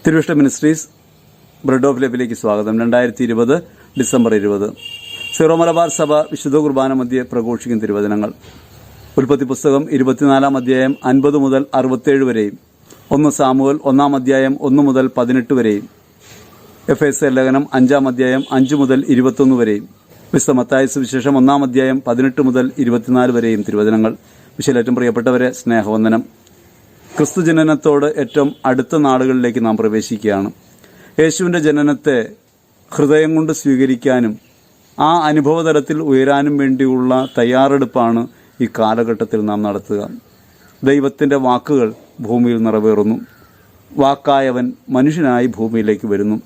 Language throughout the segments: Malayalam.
തിരുവിഷ്ട മിനിസ്ട്രീസ് ബ്രെഡ് ഓഫ് ലൈഫിലേക്ക് സ്വാഗതം. 2020 ഡിസംബർ 20 സീറോ മലബാർ സഭ വിശുദ്ധ കുർബാന മധ്യേ പ്രഘോഷിക്കുന്ന തിരുവചനങ്ങൾ. ഉൽപ്പത്തി പുസ്തകം 24 അധ്യായം 50 മുതൽ 67 വരെയും, 1 സാമുവേൽ 1 അധ്യായം 1 മുതൽ 18 വരെയും, എഫേസ്യർ ലേഖനം 5 അധ്യായം 5 മുതൽ 21 വരെയും, വിശുദ്ധ മത്തായി സുവിശേഷം 1 അധ്യായം 18 മുതൽ 24 വരെയും തിരുവചനങ്ങൾ. വിശേഷം പ്രിയപ്പെട്ടവരെ, സ്നേഹവന്ദനം. ക്രിസ്തു ജനനത്തോട് ഏറ്റവും അടുത്ത നാളുകളിലേക്ക് നാം പ്രവേശിക്കുകയാണ്. യേശുവിൻ്റെ ജനനത്തെ ഹൃദയം കൊണ്ട് സ്വീകരിക്കാനും ആ അനുഭവതലത്തിൽ ഉയരാനും വേണ്ടിയുള്ള തയ്യാറെടുപ്പാണ് ഈ കാലഘട്ടത്തിൽ നാം നടത്തുക. ദൈവത്തിൻ്റെ വാക്കുകൾ ഭൂമിയിൽ നിറവേറുന്നു. വാക്കായവൻ മനുഷ്യനായി ഭൂമിയിലേക്ക് വരുന്നു.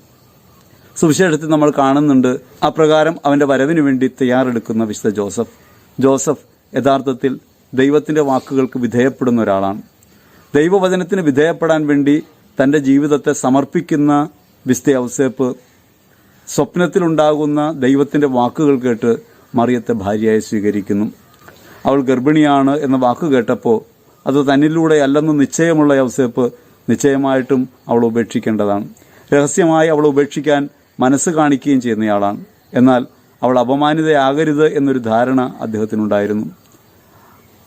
സുവിശേഷത്തിൽ നമ്മൾ കാണുന്നുണ്ട് അപ്രകാരം അവൻ്റെ വരവിന് വേണ്ടി തയ്യാറെടുക്കുന്ന വിശുദ്ധ ജോസഫ് യഥാർത്ഥത്തിൽ ദൈവത്തിൻ്റെ വാക്കുകൾക്ക് വിധേയപ്പെടുന്ന ഒരാളാണ്. ദൈവവചനത്തിന് വിധേയപ്പെടാൻ വേണ്ടി തൻ്റെ ജീവിതത്തെ സമർപ്പിക്കുന്ന വിശുദ്ധ ഔസേപ്പ് സ്വപ്നത്തിലുണ്ടാകുന്ന ദൈവത്തിൻ്റെ വാക്കുകൾ കേട്ട് മറിയത്തെ ഭാര്യയായി സ്വീകരിക്കുന്നു. അവൾ ഗർഭിണിയാണ് എന്ന വാക്ക് കേട്ടപ്പോൾ അത് തന്നിലൂടെ അല്ലെന്ന് നിശ്ചയമുള്ള ഔസേപ്പ് നിശ്ചയമായിട്ടും അവൾ ഉപേക്ഷിക്കേണ്ടതാണ്. രഹസ്യമായി അവൾ ഉപേക്ഷിക്കാൻ മനസ്സ് കാണിക്കുകയും ചെയ്യുന്നയാളാണ്. എന്നാൽ അവൾ അപമാനിതയാകരുത് എന്നൊരു ധാരണ അദ്ദേഹത്തിനുണ്ടായിരുന്നു.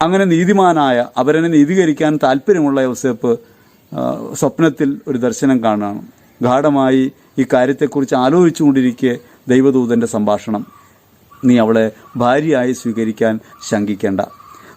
അങ്ങനെ നീതിമാനായ അവരനെ നീതീകരിക്കാൻ താല്പര്യമുള്ള യോസേപ്പ് സ്വപ്നത്തിൽ ഒരു ദർശനം കാണുകയാണ്. ഗാഢമായി ഈ കാര്യത്തെക്കുറിച്ച് ആലോചിച്ചുകൊണ്ടിരിക്കെ ദൈവദൂതൻ്റെ സംഭാഷണം: നീ അവളെ ഭാര്യയായി സ്വീകരിക്കാൻ ശങ്കിക്കേണ്ട.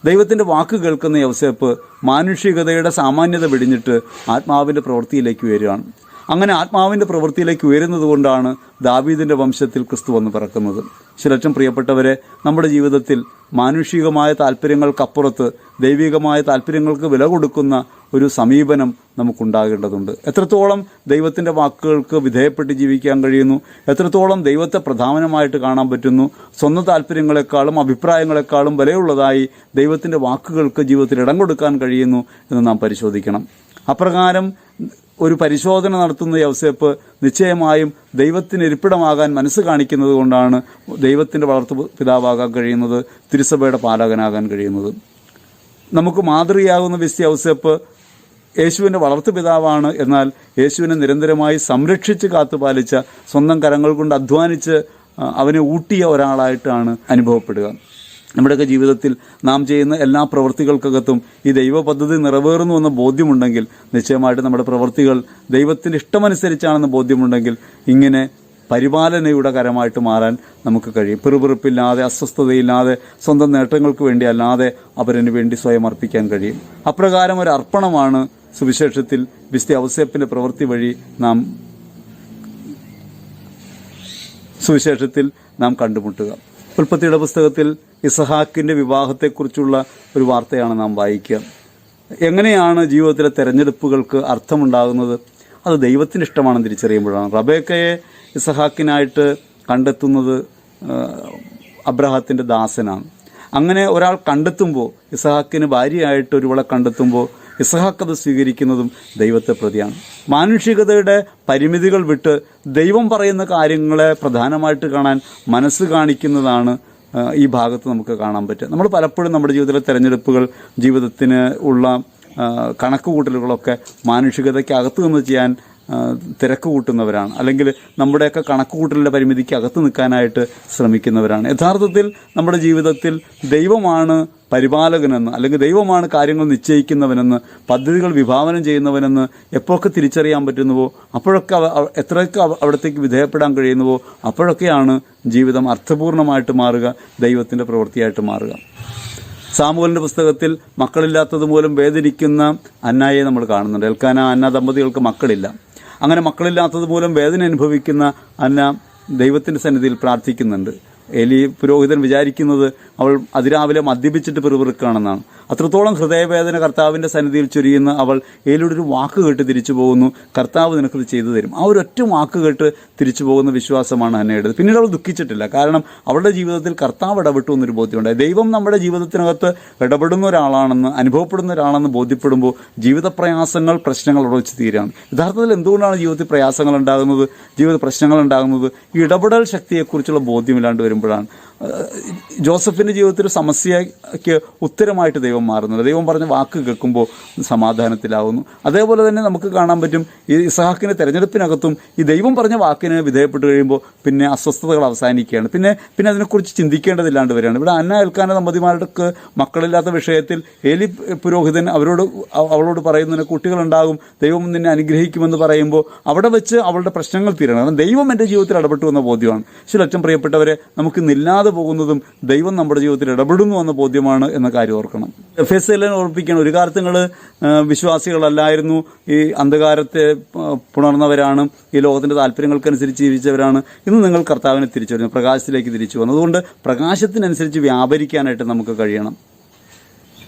ദൈവത്തിൻ്റെ വാക്ക് കേൾക്കുന്ന യോസേപ്പ് മാനുഷികതയുടെ സാമാന്യത വെടിഞ്ഞിട്ട് ആത്മാവിൻ്റെ പ്രവൃത്തിയിലേക്ക് ഉയരുകയാണ്. അങ്ങനെ ആത്മാവിൻ്റെ പ്രവൃത്തിയിലേക്ക് ഉയരുന്നത് കൊണ്ടാണ് ദാവീദിൻ്റെ വംശത്തിൽ ക്രിസ്തു വന്ന് പിറക്കുന്നത്. ശിലക്ഷം പ്രിയപ്പെട്ടവരെ, നമ്മുടെ ജീവിതത്തിൽ മാനുഷികമായ താല്പര്യങ്ങൾക്കപ്പുറത്ത് ദൈവികമായ താല്പര്യങ്ങൾക്ക് വില കൊടുക്കുന്ന ഒരു സമീപനം നമുക്കുണ്ടാകേണ്ടതുണ്ട്. എത്രത്തോളം ദൈവത്തിൻ്റെ വാക്കുകൾക്ക് വിധേയപ്പെട്ട് ജീവിക്കാൻ കഴിയുന്നു, എത്രത്തോളം ദൈവത്തെ പ്രധാനമായിട്ട് കാണാൻ പറ്റുന്നു, സ്വന്തം താല്പര്യങ്ങളെക്കാളും അഭിപ്രായങ്ങളെക്കാളും വിലയുള്ളതായി ദൈവത്തിൻ്റെ വാക്കുകൾക്ക് ജീവിതത്തിൽ ഇടം കൊടുക്കാൻ കഴിയുന്നു എന്ന് നാം പരിശോധിക്കണം. അപ്രകാരം ഒരു പരിശോധന നടത്തുന്ന യോസേപ്പ് നിശ്ചയമായും ദൈവത്തിന് ഇരിപ്പിടമാകാൻ മനസ്സ് കാണിക്കുന്നത് കൊണ്ടാണ് ദൈവത്തിൻ്റെ വളർത്തു പിതാവാകാൻ കഴിയുന്നത്, തിരുസഭയുടെ പാലകനാകാൻ കഴിയുന്നത്. നമുക്ക് മാതൃകയാകുന്ന വിശുദ്ധ യോസേപ്പ് യേശുവിൻ്റെ വളർത്തു പിതാവാണ്. എന്നാൽ യേശുവിനെ നിരന്തരമായി സംരക്ഷിച്ച് കാത്തുപാലിച്ച, സ്വന്തം കരങ്ങൾ കൊണ്ട് അധ്വാനിച്ച് അവനെ ഊട്ടിയ ഒരാളായിട്ടാണ് അനുഭവപ്പെടുക. നമ്മുടെയൊക്കെ ജീവിതത്തിൽ നാം ചെയ്യുന്ന എല്ലാ പ്രവൃത്തികൾക്കകത്തും ഈ ദൈവ പദ്ധതി നിറവേറുന്നുവെന്ന ബോധ്യമുണ്ടെങ്കിൽ, നിശ്ചയമായിട്ട് നമ്മുടെ പ്രവൃത്തികൾ ദൈവത്തിൻ്റെ ഇഷ്ടമനുസരിച്ചാണെന്ന് ബോധ്യമുണ്ടെങ്കിൽ ഇങ്ങനെ പരിപാലനയുടെ കരമായിട്ട് മാറാൻ നമുക്ക് കഴിയും. പിറുപിറുപ്പില്ലാതെ, അസ്വസ്ഥതയില്ലാതെ, സ്വന്തം നേട്ടങ്ങൾക്ക് വേണ്ടി അല്ലാതെ അവരന് വേണ്ടി സ്വയം അർപ്പിക്കാൻ കഴിയും. അപ്രകാരം ഒരു അർപ്പണമാണ് സുവിശേഷത്തിൽ വിശുദ്ധ ഔസേപ്പിൻ്റെ പ്രവൃത്തി വഴി സുവിശേഷത്തിൽ നാം കണ്ടുമുട്ടുക. ഉൽപ്പത്തിയുടെ പുസ്തകത്തിൽ ഇസഹാക്കിൻ്റെ വിവാഹത്തെക്കുറിച്ചുള്ള ഒരു വാർത്തയാണ് നാം വായിക്കുക. എങ്ങനെയാണ് ജീവിതത്തിലെ തെരഞ്ഞെടുപ്പുകൾക്ക് അർത്ഥമുണ്ടാകുന്നത്? അത് ദൈവത്തിൻ്റെ ഇഷ്ടമാണെന്ന് തിരിച്ചറിയുമ്പോഴാണ്. റബേക്കയെ ഇസഹാക്കിനായിട്ട് കണ്ടെത്തുന്നത് അബ്രഹാത്തിൻ്റെ ദാസനാണ്. അങ്ങനെ ഒരാൾ കണ്ടെത്തുമ്പോൾ, ഇസഹാക്കിന് ഭാര്യയായിട്ട് ഒരുവളെ കണ്ടെത്തുമ്പോൾ ഇസഹാക്ക് അത് സ്വീകരിക്കുന്നതും ദൈവത്തെ പ്രതിയാണ്. മാനുഷികതയുടെ പരിമിതികൾ വിട്ട് ദൈവം പറയുന്ന കാര്യങ്ങളെ പ്രധാനമായിട്ട് കാണാൻ മനസ്സ് കാണിക്കുന്നതാണ് ഈ ഭാഗത്ത് നമുക്ക് കാണാൻ പറ്റുക. നമ്മൾ പലപ്പോഴും നമ്മുടെ ജീവിതത്തിലെ തിരഞ്ഞെടുപ്പുകൾ, ജീവിതത്തിന് ഉള്ള കണക്കുകൂട്ടലുകളൊക്കെ മാനുഷികതയ്ക്ക് അകത്ത് നിന്ന് ചെയ്യാൻ തിരക്ക് കൂട്ടുന്നവരാണ്, അല്ലെങ്കിൽ നമ്മുടെയൊക്കെ കണക്കുകൂട്ടലിൻ്റെ പരിമിതിക്ക് അകത്ത് നിൽക്കാനായിട്ട് ശ്രമിക്കുന്നവരാണ്. യഥാർത്ഥത്തിൽ നമ്മുടെ ജീവിതത്തിൽ ദൈവമാണ് പരിപാലകനെന്ന്, അല്ലെങ്കിൽ ദൈവമാണ് കാര്യങ്ങൾ നിശ്ചയിക്കുന്നവനെന്ന്, പദ്ധതികൾ വിഭാവനം ചെയ്യുന്നവനെന്ന് എപ്പോഴൊക്കെ തിരിച്ചറിയാൻ പറ്റുന്നുവോ, അപ്പോഴൊക്കെ എത്രയൊക്കെ അവിടത്തേക്ക് വിധേയപ്പെടാൻ കഴിയുന്നുവോ, അപ്പോഴൊക്കെയാണ് ജീവിതം അർത്ഥപൂർണമായിട്ട് മാറുക, ദൈവത്തിൻ്റെ പ്രവൃത്തിയായിട്ട് മാറുക. സാമുവേലിൻ്റെ പുസ്തകത്തിൽ മക്കളില്ലാത്തത് മൂലം വേദനിക്കുന്ന അന്നായെ നമ്മൾ കാണുന്നുണ്ട്. എൽക്കാന, അന്ന ദമ്പതികൾക്ക് മക്കളില്ല. അങ്ങനെ മക്കളില്ലാത്തത് മൂലം വേദന അനുഭവിക്കുന്ന അന്ന ദൈവത്തിൻ്റെ സന്നിധിയിൽ പ്രാർത്ഥിക്കുന്നുണ്ട്. എലി പുരോഹിതൻ വിചാരിക്കുന്നത് അവൾ അതിരാവിലെ മദ്യപിച്ചിട്ട് പിറുപിറുക്കുകയാണെന്നാണ്. അത്രത്തോളം ഹൃദയവേദന കർത്താവിൻ്റെ സന്നിധിയിൽ ചൊരിയുന്ന അവൾ ഏലിയുടെ ഒരു വാക്ക് കേട്ട് തിരിച്ചു പോകുന്നു. കർത്താവ് നിനക്കത് ചെയ്തു തരും. ആ ഒരൊറ്റ വാക്ക് കേട്ട് തിരിച്ചു പോകുന്ന വിശ്വാസമാണ് അന്നയുടേത്. പിന്നീട് അവൾ ദുഃഖിച്ചിട്ടില്ല. കാരണം അവളുടെ ജീവിതത്തിൽ കർത്താവ് ഇടപെട്ടു എന്നൊരു ബോധ്യമുണ്ടായി. ദൈവം നമ്മുടെ ജീവിതത്തിനകത്ത് ഇടപെടുന്ന ഒരാളാണെന്ന്, അനുഭവപ്പെടുന്ന ഒരാളാണെന്ന് ബോധ്യപ്പെടുമ്പോൾ ജീവിത പ്രയാസങ്ങൾ, പ്രശ്നങ്ങൾ ഉറച്ചു തീരാണ്. യഥാർത്ഥത്തിൽ എന്തുകൊണ്ടാണ് ജീവിതത്തിൽ പ്രയാസങ്ങൾ ഉണ്ടാകുന്നത്, ജീവിത പ്രശ്നങ്ങൾ ഉണ്ടാകുന്നത്? ഈ ഇടപെടൽ ശക്തിയെക്കുറിച്ചുള്ള ബോധ്യമില്ലാണ്ട് വരുമ്പോഴാണ്. ജോസഫിൻ്റെ ജീവിതത്തിൽ സമസ്യയ്ക്ക് ഉത്തരമായിട്ട് ദൈവം മാറുന്നുണ്ട്. ദൈവം പറഞ്ഞ വാക്ക് കേൾക്കുമ്പോൾ സമാധാനത്തിലാവുന്നു. അതേപോലെ തന്നെ നമുക്ക് കാണാൻ പറ്റും ഈ ഇസഹാക്കിൻ്റെ തെരഞ്ഞെടുപ്പിനകത്തും ഈ ദൈവം പറഞ്ഞ വാക്കിന് വിധേയപ്പെട്ട് കഴിയുമ്പോൾ പിന്നെ അസ്വസ്ഥതകൾ അവസാനിക്കുകയാണ്. പിന്നെ അതിനെക്കുറിച്ച് ചിന്തിക്കേണ്ടതില്ലാണ്ട് വരികയാണ്. ഇവിടെ അന്ന എൽക്കാന ദമ്പതിമാർക്ക് മക്കളില്ലാത്ത വിഷയത്തിൽ ഏലി പുരോഹിതൻ അവളോട് പറയുന്നതിന് കുട്ടികളുണ്ടാകും, ദൈവം നിന്നെ അനുഗ്രഹിക്കുമെന്ന് പറയുമ്പോൾ അവിടെ വെച്ച് അവളുടെ പ്രശ്നങ്ങൾ തീരണം. കാരണം ദൈവം എൻ്റെ ജീവിതത്തിൽ ഇടപെട്ടു എന്ന ബോധ്യമാണ്. ശിലറ്റം പ്രിയപ്പെട്ടവരെ, നമുക്ക് ഇന്നില്ലാതെ പോകുന്നതും ദൈവം നമ്മുടെ ജീവിതത്തിൽ ഇടപെടുന്നു എന്ന ബോധ്യമാണ് എന്ന കാര്യം ഓർക്കണം. എഫേസ്യരിനെ ഓർപ്പിക്കണം, ഒരു കാലത്ത് നിങ്ങൾ വിശ്വാസികളല്ലായിരുന്നു, ഈ അന്ധകാരത്തെ പുണർന്നവരാണ്, ഈ ലോകത്തിൻ്റെ താല്പര്യങ്ങൾക്കനുസരിച്ച് ജീവിച്ചവരാണ്. ഇന്ന് നിങ്ങൾ കർത്താവിനെ തിരിച്ചു വരുന്നു, പ്രകാശത്തിലേക്ക് തിരിച്ചു വന്നു. അതുകൊണ്ട് പ്രകാശത്തിനനുസരിച്ച് വ്യാപരിക്കാനായിട്ട് നമുക്ക് കഴിയണം.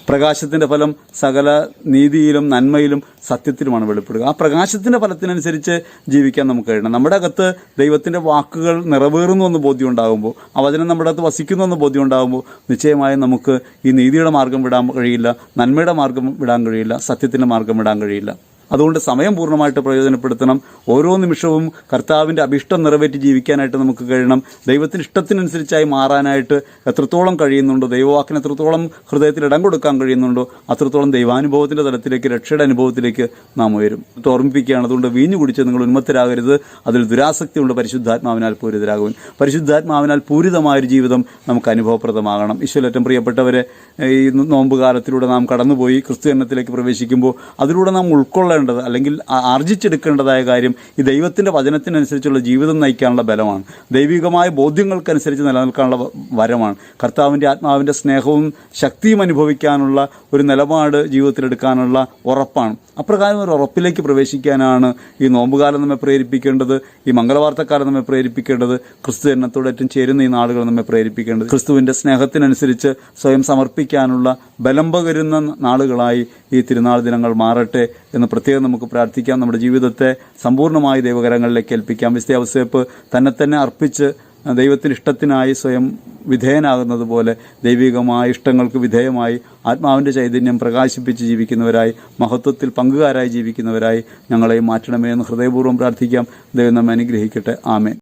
പ്രകാശത്തിൻ്റെ ഫലം സകല നീതിയിലും നന്മയിലും സത്യത്തിലുമാണ് വെളിപ്പെടുക. ആ പ്രകാശത്തിൻ്റെ ഫലത്തിനനുസരിച്ച് ജീവിക്കാൻ നമുക്ക് കഴിയണം. നമ്മുടെ അകത്ത് ദൈവത്തിൻ്റെ വാക്കുകൾ നിറവേറുന്നു എന്ന് ബോധ്യം ഉണ്ടാകുമ്പോൾ, ആ വചനം നമ്മുടെ അകത്ത് വസിക്കുന്നു എന്ന് ബോധ്യം ഉണ്ടാകുമ്പോൾ, നിശ്ചയമായും നമുക്ക് ഈ നീതിയുടെ മാർഗം വിടാൻ കഴിയില്ല, നന്മയുടെ മാർഗം വിടാൻ കഴിയില്ല, സത്യത്തിൻ്റെ മാർഗം വിടാൻ കഴിയില്ല. അതുകൊണ്ട് സമയം പൂർണ്ണമായിട്ട് പ്രയോജനപ്പെടുത്തണം. ഓരോ നിമിഷവും കർത്താവിൻ്റെ അഭിഷ്ടം നിറവേറ്റി ജീവിക്കാനായിട്ട് നമുക്ക് കഴിയണം. ദൈവത്തിൻ്റെ ഇഷ്ടത്തിനനുസരിച്ചായി മാറാനായിട്ട് എത്രത്തോളം കഴിയുന്നുണ്ടോ, ദൈവവാക്കിന് എത്രത്തോളം ഹൃദയത്തിൽ ഇടം കൊടുക്കാൻ കഴിയുന്നുണ്ടോ, അത്രത്തോളം ദൈവാനുഭവത്തിൻ്റെ തലത്തിലേക്ക്, രക്ഷയുടെ അനുഭവത്തിലേക്ക് നാം ഉയരും. ഓർമ്മിപ്പിക്കുകയാണ്. അതുകൊണ്ട് വീഞ്ഞു കുടിച്ച് നിങ്ങൾ ഉന്മത്തരാകരുത്, അതിൽ ദുരാസക്തി കൊണ്ട് പരിശുദ്ധാത്മാവിനാൽ പൂരിതരാകുവാൻ. പരിശുദ്ധാത്മാവിനാൽ പൂരിതമായൊരു ജീവിതം നമുക്ക് അനുഭവപ്രദമാകണം. ഈശ്വരറ്റം പ്രിയപ്പെട്ടവരെ, ഈ നോമ്പ് കാലത്തിലൂടെ നാം കടന്നുപോയി ക്രിസ്തു എണ്ണത്തിലേക്ക് പ്രവേശിക്കുമ്പോൾ അതിലൂടെ നാം ഉൾക്കൊള്ളേണ്ടത് അല്ലെങ്കിൽ ആർജിച്ചെടുക്കേണ്ടതായ കാര്യം ഈ ദൈവത്തിൻ്റെ വചനത്തിനനുസരിച്ചുള്ള ജീവിതം നയിക്കാനുള്ള ബലമാണ്. ദൈവികമായ ബോധ്യങ്ങൾക്കനുസരിച്ച് നിലനിൽക്കാനുള്ള വരമാണ്. കർത്താവിൻ്റെ ആത്മാവിൻ്റെ സ്നേഹവും ശക്തിയും അനുഭവിക്കാനുള്ള ഒരു നിലപാട് ജീവിതത്തിലെടുക്കാനുള്ള ഉറപ്പാണ്. അപ്രകാരം ഒരു ഉറപ്പിലേക്ക് പ്രവേശിക്കാനാണ് ഈ നോമ്പുകാലം നമ്മെ പ്രേരിപ്പിക്കേണ്ടത്, ഈ മംഗളവാർത്തക്കാലം നമ്മെ പ്രേരിപ്പിക്കേണ്ടത്, ക്രിസ്തു എണ്ണത്തോട് ഏറ്റവും ചേരുന്ന ഈ നാളുകൾ നമ്മെ പ്രേരിപ്പിക്കേണ്ടത്. ക്രിസ്തുവിൻ്റെ സ്നേഹത്തിനനുസരിച്ച് സ്വയം സമർപ്പിക്കാനുള്ള ബലം പകരുന്ന നാളുകളായി ഈ തിരുനാൾ ദിനങ്ങൾ മാറട്ടെ എന്ന് പ്രത്യേകം നമുക്ക് പ്രാർത്ഥിക്കാം. നമ്മുടെ ജീവിതത്തെ സമ്പൂർണ്ണമായി ദൈവകരങ്ങളിലേക്ക് ഏൽപ്പിക്കാം. വിശുദ്ധ ഔസേപ്പ് തന്നെ അർപ്പിച്ച് ദൈവത്തിൻ്റെ ഇഷ്ടത്തിനായി സ്വയം വിധേയനാകുന്നത് പോലെ ദൈവികമായ ഇഷ്ടങ്ങൾക്ക് വിധേയമായി ആത്മാവിൻ്റെ ചൈതന്യം പ്രകാശിപ്പിച്ച് ജീവിക്കുന്നവരായി, മഹത്വത്തിൽ പങ്കുകാരായി ജീവിക്കുന്നവരായി ഞങ്ങളെ മാറ്റണമേ എന്ന് ഹൃദയപൂർവ്വം പ്രാർത്ഥിക്കാം. ദൈവം നമ്മെ അനുഗ്രഹിക്കട്ടെ. ആമേൻ.